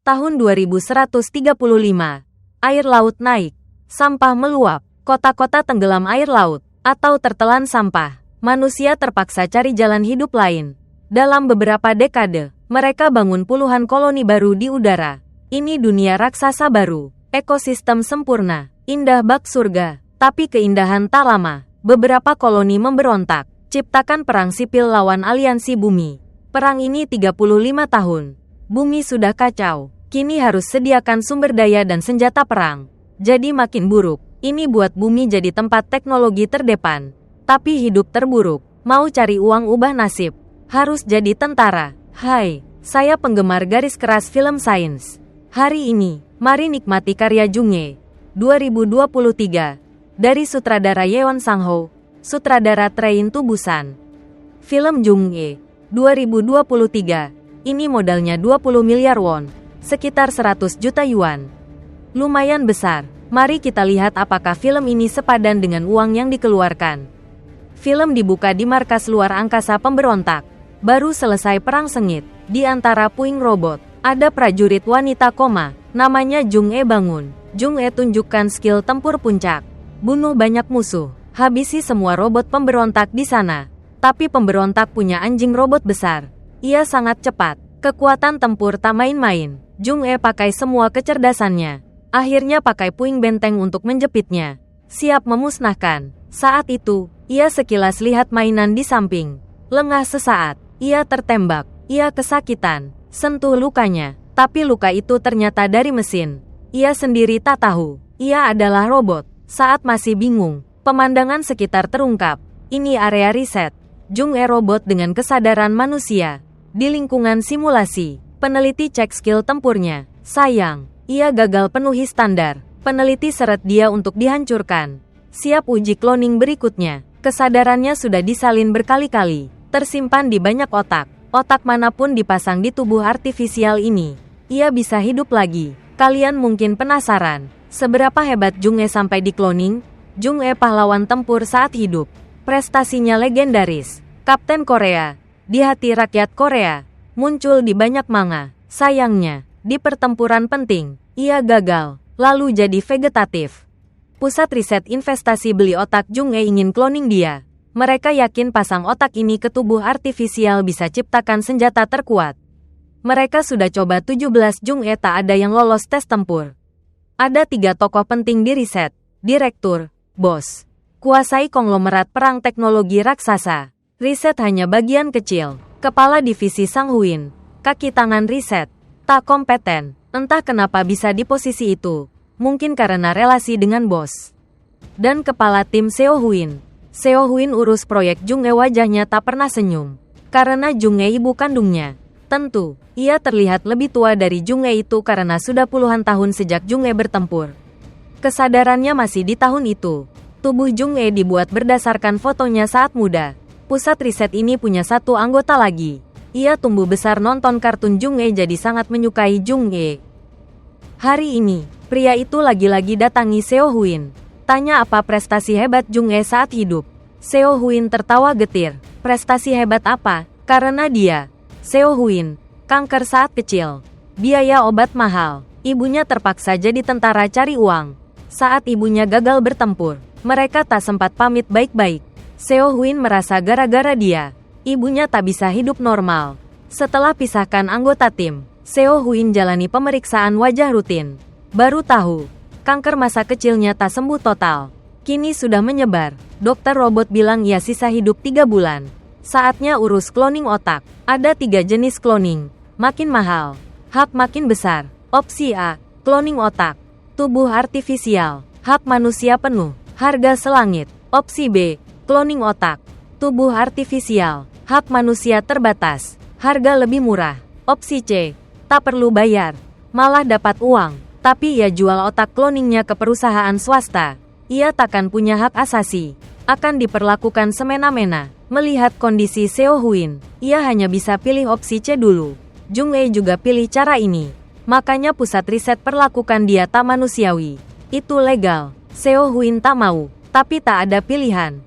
Tahun 2135. Air laut naik. Sampah meluap. Kota-kota tenggelam air laut, atau tertelan sampah. Manusia terpaksa cari jalan hidup lain. Dalam beberapa dekade, mereka bangun puluhan koloni baru di udara. Ini dunia raksasa baru. Ekosistem sempurna. Indah bak surga. Tapi keindahan tak lama. Beberapa koloni memberontak. Ciptakan perang sipil lawan aliansi bumi. Perang ini 35 tahun. Bumi sudah kacau. Kini harus sediakan sumber daya dan senjata perang. Jadi makin buruk. Ini buat bumi jadi tempat teknologi terdepan. Tapi hidup terburuk. Mau cari uang ubah nasib. Harus jadi tentara. Hai, saya penggemar garis keras film sains. Hari ini, mari nikmati karya Jung Ye. 2023. Dari sutradara Yeon Sang-ho. Sutradara Train to Busan. Film Jung Ye. 2023. Ini modalnya 20 miliar won. Sekitar 100 juta yuan. Lumayan besar. Mari kita lihat apakah film ini sepadan dengan uang yang dikeluarkan. Film dibuka di markas luar angkasa pemberontak. Baru selesai perang sengit. Di antara puing robot, ada prajurit wanita koma. Namanya Jung E bangun. Jung E tunjukkan skill tempur puncak. Bunuh banyak musuh. Habisi semua robot pemberontak di sana. Tapi pemberontak punya anjing robot besar. Ia sangat cepat. Kekuatan tempur tak main-main. Jung E pakai semua kecerdasannya. Akhirnya pakai puing benteng untuk menjepitnya. Siap memusnahkan. Saat itu, ia sekilas lihat mainan di samping. Lengah sesaat, ia tertembak. Ia kesakitan. Sentuh lukanya. Tapi luka itu ternyata dari mesin. Ia sendiri tak tahu. Ia adalah robot. Saat masih bingung, pemandangan sekitar terungkap. Ini area riset. Jung E robot dengan kesadaran manusia. Di lingkungan simulasi, peneliti cek skill tempurnya. Sayang, ia gagal penuhi standar. Peneliti seret dia untuk dihancurkan. Siap uji cloning berikutnya. Kesadarannya sudah disalin berkali-kali. Tersimpan di banyak otak. Otak manapun dipasang di tubuh artifisial ini, ia bisa hidup lagi. Kalian mungkin penasaran, seberapa hebat Jung E sampai di cloning? Jung E pahlawan tempur saat hidup. Prestasinya legendaris. Kapten Korea. Di hati rakyat Korea, muncul di banyak manga. Sayangnya, di pertempuran penting, ia gagal, lalu jadi vegetatif. Pusat riset investasi beli otak Jung E ingin cloning dia. Mereka yakin pasang otak ini ke tubuh artifisial bisa ciptakan senjata terkuat. Mereka sudah coba 17 Jung E tak ada yang lolos tes tempur. Ada 3 tokoh penting di riset, direktur, bos. Kuasai konglomerat perang teknologi raksasa. Riset hanya bagian kecil. Kepala divisi Sang Huin. Kaki tangan riset. Tak kompeten. Entah kenapa bisa di posisi itu. Mungkin karena relasi dengan bos. Dan kepala tim Seo Huin. Seo Huin urus proyek Jung E wajahnya tak pernah senyum. Karena Jung E ibu kandungnya. Tentu, ia terlihat lebih tua dari Jung E itu karena sudah puluhan tahun sejak Jung E bertempur. Kesadarannya masih di tahun itu. Tubuh Jung E dibuat berdasarkan fotonya saat muda. Pusat riset ini punya satu anggota lagi. Ia tumbuh besar nonton kartun Jung E jadi sangat menyukai Jung E. Hari ini, pria itu lagi-lagi datangi Seo Huin. Tanya apa prestasi hebat Jung E saat hidup. Seo Huin tertawa getir. Prestasi hebat apa? Karena dia, Seo Huin, kanker saat kecil. Biaya obat mahal. Ibunya terpaksa jadi tentara cari uang. Saat ibunya gagal bertempur, mereka tak sempat pamit baik-baik. Seo Huin merasa gara-gara dia, ibunya tak bisa hidup normal. Setelah pisahkan anggota tim, Seo Huin jalani pemeriksaan wajah rutin. Baru tahu, kanker masa kecilnya tak sembuh total. Kini sudah menyebar. Dokter robot bilang ia sisa hidup 3 bulan. Saatnya urus cloning otak. Ada 3 jenis cloning. Makin mahal, hak makin besar. Opsi A, cloning otak. Tubuh artifisial, hak manusia penuh. Harga selangit. Opsi B, cloning otak. Tubuh artifisial, hak manusia terbatas. Harga lebih murah. Opsi C, tak perlu bayar. Malah dapat uang. Tapi ia jual otak cloningnya ke perusahaan swasta. Ia takkan punya hak asasi. Akan diperlakukan semena-mena. Melihat kondisi Seo Huin, ia hanya bisa pilih opsi C dulu. Jung E juga pilih cara ini. Makanya pusat riset perlakukan dia tak manusiawi. Itu legal. Seo Huin tak mau. Tapi tak ada pilihan.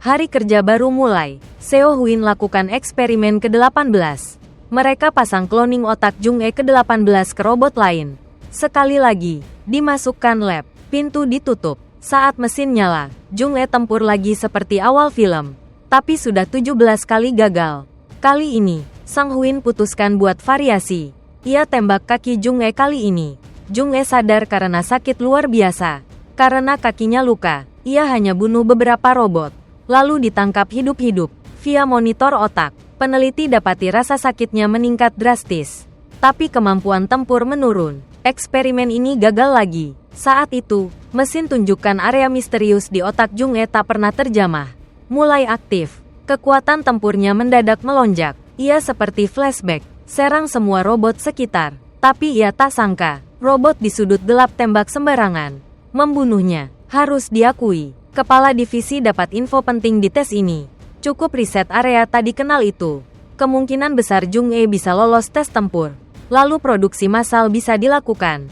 Hari kerja baru mulai. Seo Huin lakukan eksperimen ke-18. Mereka pasang cloning otak Jung-e ke-18 ke robot lain. Sekali lagi, dimasukkan lab. Pintu ditutup. Saat mesin nyala, Jung-e tempur lagi seperti awal film. Tapi sudah 17 kali gagal. Kali ini, Sang Huin putuskan buat variasi. Ia tembak kaki Jung-e kali ini. Jung-e sadar karena sakit luar biasa. Karena kakinya luka, ia hanya bunuh beberapa robot. Lalu ditangkap hidup-hidup. Via monitor otak, peneliti dapati rasa sakitnya meningkat drastis. Tapi kemampuan tempur menurun. Eksperimen ini gagal lagi. Saat itu, mesin tunjukkan area misterius di otak Jung-e tak pernah terjamah. Mulai aktif. Kekuatan tempurnya mendadak melonjak. Ia seperti flashback, serang semua robot sekitar. Tapi ia tak sangka, robot di sudut gelap tembak sembarangan. Membunuhnya, harus diakui. Kepala divisi dapat info penting di tes ini. Cukup riset area tak dikenal itu. Kemungkinan besar Jung-e bisa lolos tes tempur. Lalu produksi massal bisa dilakukan.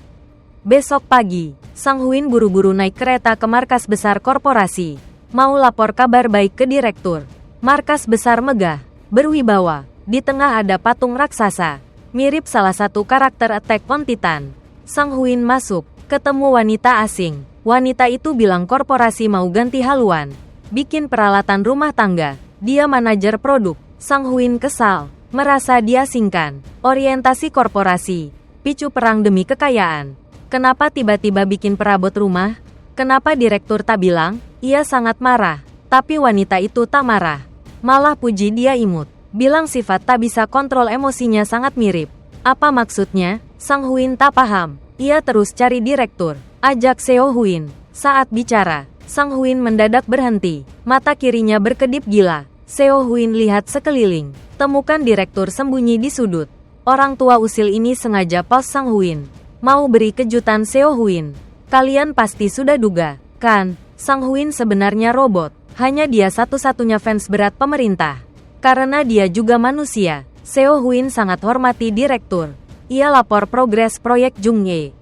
Besok pagi, Sang Huin buru-buru naik kereta ke markas besar korporasi. Mau lapor kabar baik ke direktur. Markas besar megah, berwibawa. Di tengah ada patung raksasa. Mirip salah satu karakter Attack on Titan. Sang Huin masuk, ketemu wanita asing. Wanita itu bilang korporasi mau ganti haluan. Bikin peralatan rumah tangga. Dia manajer produk. Sang Huin kesal, merasa diasingkan. Orientasi korporasi. Picu perang demi kekayaan. Kenapa tiba-tiba bikin perabot rumah? Kenapa direktur tak bilang? Ia sangat marah. Tapi wanita itu tak marah. Malah puji dia imut. Bilang sifat tak bisa kontrol emosinya sangat mirip. Apa maksudnya? Sang Huin tak paham. Ia terus cari direktur. Ajak Seo Huin. Saat bicara, Sang Huin mendadak berhenti. Mata kirinya berkedip gila. Seo Huin lihat sekeliling. Temukan direktur sembunyi di sudut. Orang tua usil ini sengaja pause Sang Huin. Mau beri kejutan Seo Huin. Kalian pasti sudah duga, kan? Sang Huin sebenarnya robot. Hanya dia satu-satunya fans berat pemerintah. Karena dia juga manusia, Seo Huin sangat hormati direktur. Ia lapor progres proyek Jung-e.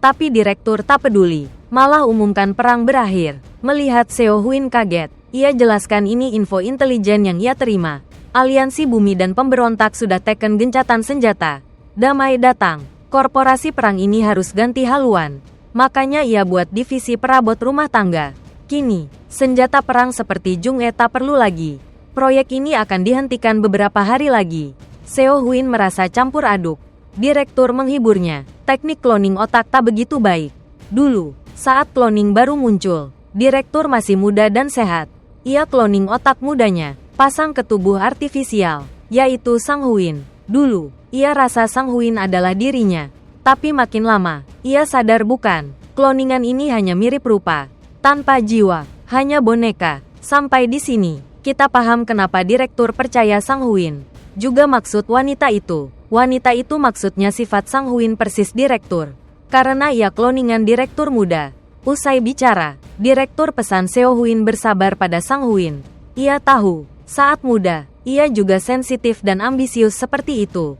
Tapi direktur tak peduli, malah umumkan perang berakhir. Melihat Seo Huin kaget, ia jelaskan ini info intelijen yang ia terima. Aliansi Bumi dan pemberontak sudah teken gencatan senjata. Damai datang. Korporasi perang ini harus ganti haluan. Makanya ia buat divisi perabot rumah tangga. Kini, senjata perang seperti Jung-e tak perlu lagi. Proyek ini akan dihentikan beberapa hari lagi. Seo Huin merasa campur aduk. Direktur menghiburnya. Teknik cloning otak tak begitu baik. Dulu, saat cloning baru muncul, direktur masih muda dan sehat. Ia cloning otak mudanya, pasang ke tubuh artifisial, yaitu Sang Huin. Dulu, ia rasa Sang Huin adalah dirinya. Tapi makin lama, ia sadar bukan. Kloningan ini hanya mirip rupa, tanpa jiwa, hanya boneka. Sampai di sini, kita paham kenapa direktur percaya Sang Huin. Juga maksud wanita itu. Wanita itu maksudnya sifat Sang Huin persis direktur. Karena ia kloningan direktur muda. Usai bicara, direktur pesan Seo Huin bersabar pada Sang Huin. Ia tahu, saat muda, ia juga sensitif dan ambisius seperti itu.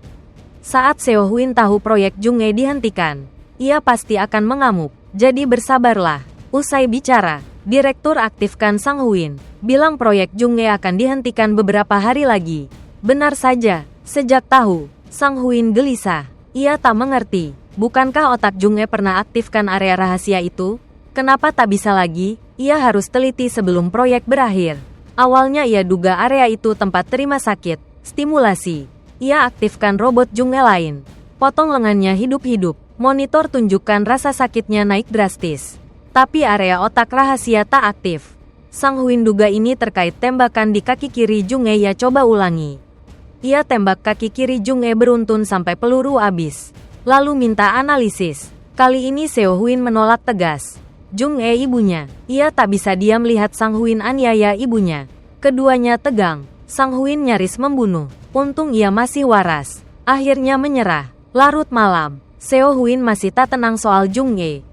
Saat Seo Huin tahu proyek Jung-e dihentikan, ia pasti akan mengamuk. Jadi bersabarlah. Usai bicara, direktur aktifkan Sang Huin. Bilang proyek Jung-e akan dihentikan beberapa hari lagi. Benar saja, sejak tahu, Sang Huin gelisah. Ia tak mengerti, bukankah otak Jung-e pernah aktifkan area rahasia itu? Kenapa tak bisa lagi? Ia harus teliti sebelum proyek berakhir. Awalnya ia duga area itu tempat terima sakit, stimulasi. Ia aktifkan robot Jung-e lain. Potong lengannya hidup-hidup. Monitor tunjukkan rasa sakitnya naik drastis. Tapi area otak rahasia tak aktif. Sang Huin duga ini terkait tembakan di kaki kiri Jung-e. Ia coba ulangi. Ia tembak kaki kiri Jung-e beruntun sampai peluru habis. Lalu minta analisis. Kali ini Seo Huin menolak tegas. Jung-e ibunya. Ia tak bisa diam lihat Sang Huin aniaya ibunya. Keduanya tegang. Sang Huin nyaris membunuh. Untung ia masih waras. Akhirnya menyerah. Larut malam. Seo Huin masih tak tenang soal Jung-e.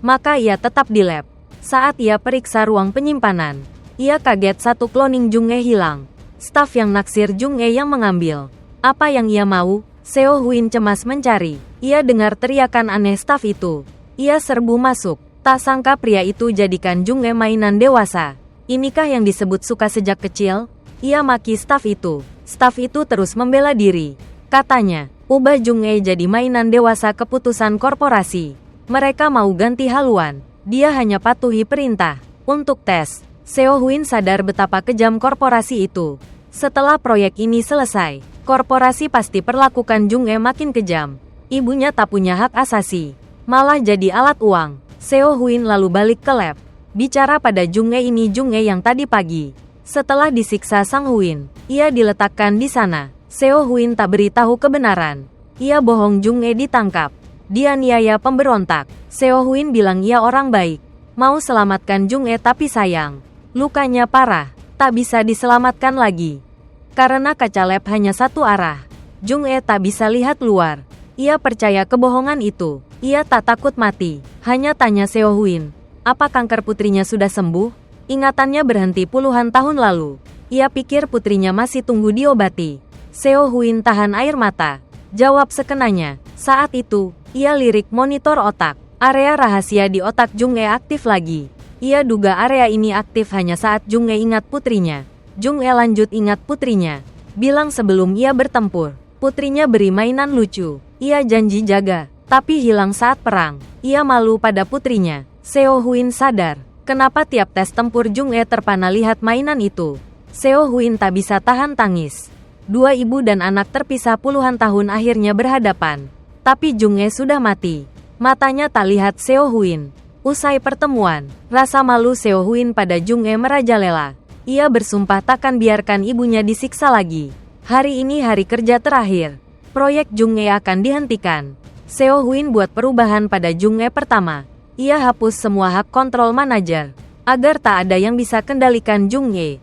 Maka ia tetap di lab. Saat ia periksa ruang penyimpanan, ia kaget satu cloning Jung-e hilang. Staf yang naksir Jung-e yang mengambil. Apa yang ia mau? Seo Huin cemas mencari. Ia dengar teriakan aneh staf itu. Ia serbu masuk. Tak sangka pria itu jadikan Jung-e mainan dewasa. Inikah yang disebut suka sejak kecil? Ia maki staf itu. Staf itu terus membela diri. Katanya, ubah Jung-e jadi mainan dewasa keputusan korporasi. Mereka mau ganti haluan. Dia hanya patuhi perintah. Untuk tes, Seo Huin sadar betapa kejam korporasi itu. Setelah proyek ini selesai, korporasi pasti perlakukan Jung-e makin kejam. Ibunya tak punya hak asasi, malah jadi alat uang. Seo Huin lalu balik ke lab. Bicara pada Jung-e ini Jung-e yang tadi pagi. Setelah disiksa Sang Huin, ia diletakkan di sana. Seo Huin tak beritahu kebenaran. Ia bohong Jung-e ditangkap. Dia niaya pemberontak. Seo Huin bilang ia orang baik. Mau selamatkan Jung-e tapi sayang. Lukanya parah. Tak bisa diselamatkan lagi. Karena kaca lab hanya satu arah. Jung-e tak bisa lihat luar. Ia percaya kebohongan itu. Ia tak takut mati. Hanya tanya Seo Huin. Apa kanker putrinya sudah sembuh? Ingatannya berhenti puluhan tahun lalu. Ia pikir putrinya masih tunggu diobati. Seo Huin tahan air mata. Jawab sekenanya. Saat itu, ia lirik monitor otak. Area rahasia di otak Jung-e aktif lagi. Ia duga area ini aktif hanya saat Jung-e ingat putrinya. Jung-e lanjut ingat putrinya. Bilang sebelum ia bertempur, putrinya beri mainan lucu. Ia janji jaga, tapi hilang saat perang. Ia malu pada putrinya. Seo Huin sadar, kenapa tiap tes tempur Jung-e terpana lihat mainan itu. Seo Huin tak bisa tahan tangis. Dua ibu dan anak terpisah puluhan tahun akhirnya berhadapan. Tapi Jung-e sudah mati. Matanya tak lihat Seo Huin. Usai pertemuan, rasa malu Seo Huin pada Jung-e merajalela. Ia bersumpah takkan biarkan ibunya disiksa lagi. Hari ini hari kerja terakhir. Proyek Jung-e akan dihentikan. Seo Huin buat perubahan pada Jung-e pertama. Ia hapus semua hak kontrol manajer, agar tak ada yang bisa kendalikan Jung-e.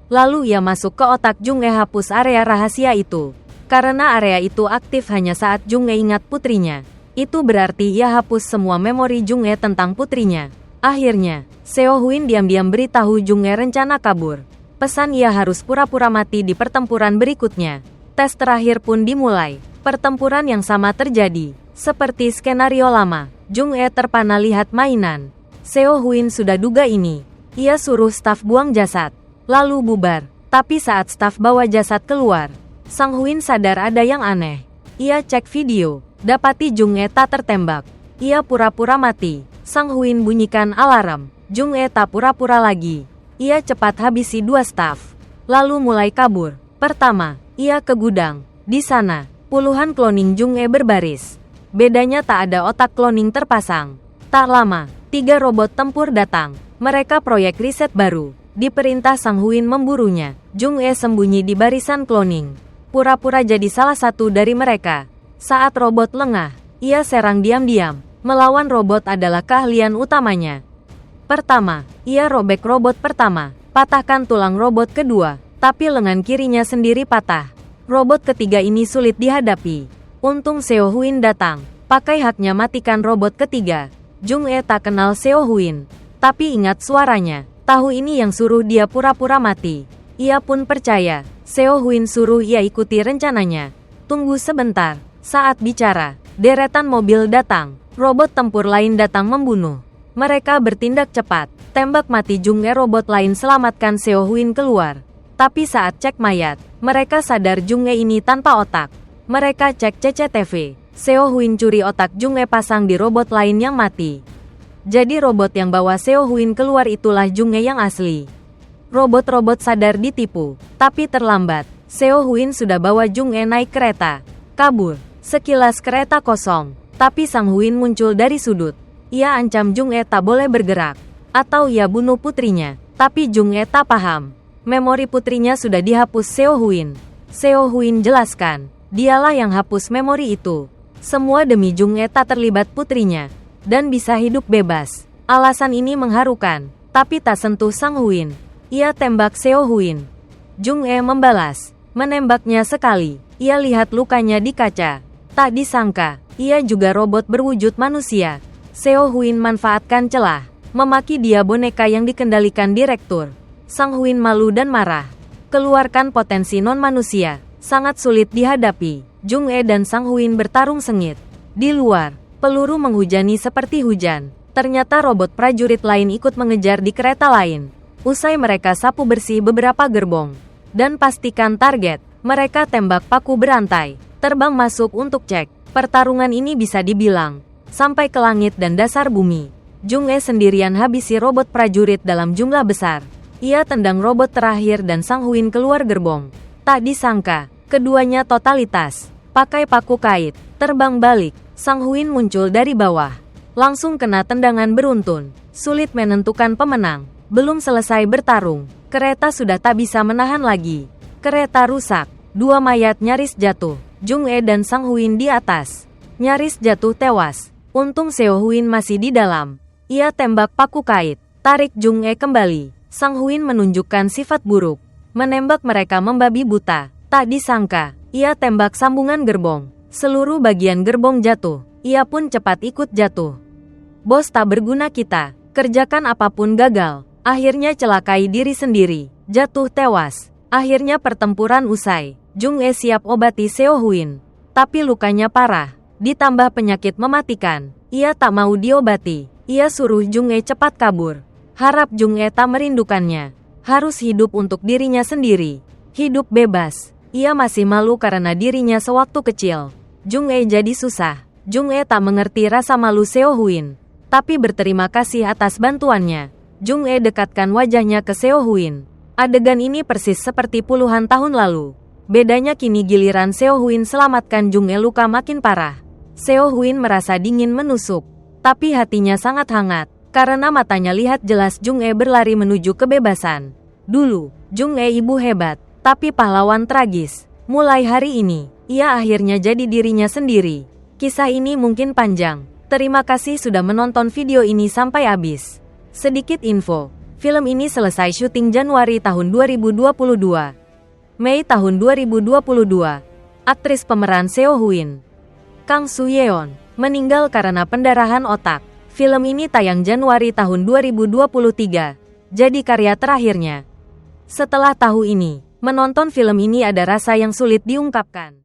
Lalu ia masuk ke otak Jung-e hapus area rahasia itu. Karena area itu aktif hanya saat Jung-e ingat putrinya. Itu berarti ia hapus semua memori Jung-e tentang putrinya. Akhirnya, Seo Huin diam-diam beritahu Jung-e rencana kabur. Pesan ia harus pura-pura mati di pertempuran berikutnya. Tes terakhir pun dimulai. Pertempuran yang sama terjadi. Seperti skenario lama. Jung-e terpana lihat mainan. Seo Huin sudah duga ini. Ia suruh staf buang jasad, lalu bubar. Tapi saat staf bawa jasad keluar, Sang Huin sadar ada yang aneh. Ia cek video, dapati Jung-e tak tertembak. Ia pura-pura mati. Sang Huin bunyikan alarm. Jung-e tak pura-pura lagi. Ia cepat habisi dua staf, lalu mulai kabur. Pertama, ia ke gudang. Di sana, puluhan kloning Jung-e berbaris. Bedanya tak ada otak kloning terpasang. Tak lama, 3 robot tempur datang. Mereka proyek riset baru. Diperintah Sang Huin memburunya. Jung-e sembunyi di barisan kloning. Pura-pura jadi salah satu dari mereka. Saat robot lengah, ia serang diam-diam. Melawan robot adalah keahlian utamanya. Pertama, ia robek robot pertama. Patahkan tulang robot kedua. Tapi lengan kirinya sendiri patah. Robot ketiga ini sulit dihadapi. Untung Seo Huin datang, pakai haknya matikan robot ketiga. Jung-e tak kenal Seo Huin, tapi ingat suaranya. Tahu ini yang suruh dia pura-pura mati. Ia pun percaya. Seo Huin suruh ia ikuti rencananya. Tunggu sebentar. Saat bicara, deretan mobil datang. Robot tempur lain datang membunuh. Mereka bertindak cepat. Tembak mati Jung-e, robot lain selamatkan Seo Huin keluar. Tapi saat cek mayat, mereka sadar Jung-e ini tanpa otak. Mereka cek CCTV. Seo Huin curi otak Jung-e pasang di robot lain yang mati. Jadi robot yang bawa Seo Huin keluar itulah Jung-e yang asli. Robot-robot sadar ditipu, tapi terlambat. Seo Huin sudah bawa Jung-e naik kereta. Kabur. Sekilas kereta kosong, tapi Sang Huin muncul dari sudut. Ia ancam Jung-e tak boleh bergerak, atau ia bunuh putrinya. Tapi Jung-e tak paham. Memori putrinya sudah dihapus Seo Huin. Seo Huin jelaskan. Dialah yang hapus memori itu. Semua demi Jung-e tak terlibat putrinya. Dan bisa hidup bebas. Alasan ini mengharukan. Tapi tak sentuh Sang Huin. Ia tembak Seo Huin. Jung-e membalas. Menembaknya sekali. Ia lihat lukanya di kaca. Tak disangka, ia juga robot berwujud manusia. Seo Huin manfaatkan celah. Memaki dia boneka yang dikendalikan direktur. Sang Huin malu dan marah. Keluarkan potensi non-manusia. Sangat sulit dihadapi. Jung-e dan Sang Huin bertarung sengit. Di luar, peluru menghujani seperti hujan. Ternyata robot prajurit lain ikut mengejar di kereta lain. Usai mereka sapu bersih beberapa gerbong dan pastikan target, Mereka tembak paku berantai, terbang masuk untuk cek. Pertarungan ini bisa dibilang sampai ke langit dan dasar bumi. Jung E sendirian habisi robot prajurit dalam jumlah besar. Ia tendang robot terakhir dan Sang Huin keluar gerbong. Tak disangka, keduanya totalitas. Pakai paku kait, terbang balik. Sang Huin muncul dari bawah. Langsung kena tendangan beruntun. Sulit menentukan pemenang. Belum selesai bertarung, kereta sudah tak bisa menahan lagi. Kereta rusak. Dua mayat nyaris jatuh. Jung E dan Sang Huin di atas. Nyaris jatuh tewas. Untung Seo Huin masih di dalam. Ia tembak paku kait. Tarik Jung E kembali. Sang Huin menunjukkan sifat buruk. Menembak mereka membabi buta. Tak disangka, ia tembak sambungan gerbong. Seluruh bagian gerbong jatuh. Ia pun cepat ikut jatuh. Bos, tak berguna kita. Kerjakan apapun gagal. Akhirnya celakai diri sendiri. Jatuh tewas. Akhirnya pertempuran usai. Jung E siap obati Seo Huin. Tapi lukanya parah. Ditambah penyakit mematikan. Ia tak mau diobati. Ia suruh Jung E cepat kabur. Harap Jung E tak merindukannya. Harus hidup untuk dirinya sendiri. Hidup bebas. Ia masih malu karena dirinya sewaktu kecil. Jung E jadi susah. Jung E tak mengerti rasa malu Seo Huin. Tapi berterima kasih atas bantuannya. Jung E dekatkan wajahnya ke Seo Huin. Adegan ini persis seperti puluhan tahun lalu. Bedanya kini giliran Seo Huin selamatkan Jung E luka makin parah. Seo Huin merasa dingin menusuk. Tapi hatinya sangat hangat. Karena matanya lihat jelas Jung E berlari menuju kebebasan. Dulu, Jung E ibu hebat, tapi pahlawan tragis. Mulai hari ini, ia akhirnya jadi dirinya sendiri. Kisah ini mungkin panjang. Terima kasih sudah menonton video ini sampai habis. Sedikit info, film ini selesai syuting Januari tahun 2022. Mei tahun 2022. Aktris pemeran Seo Huin, Kang Soo Yeon, meninggal karena pendarahan otak. Film ini tayang Januari tahun 2023, jadi karya terakhirnya. Setelah tahu ini, menonton film ini ada rasa yang sulit diungkapkan.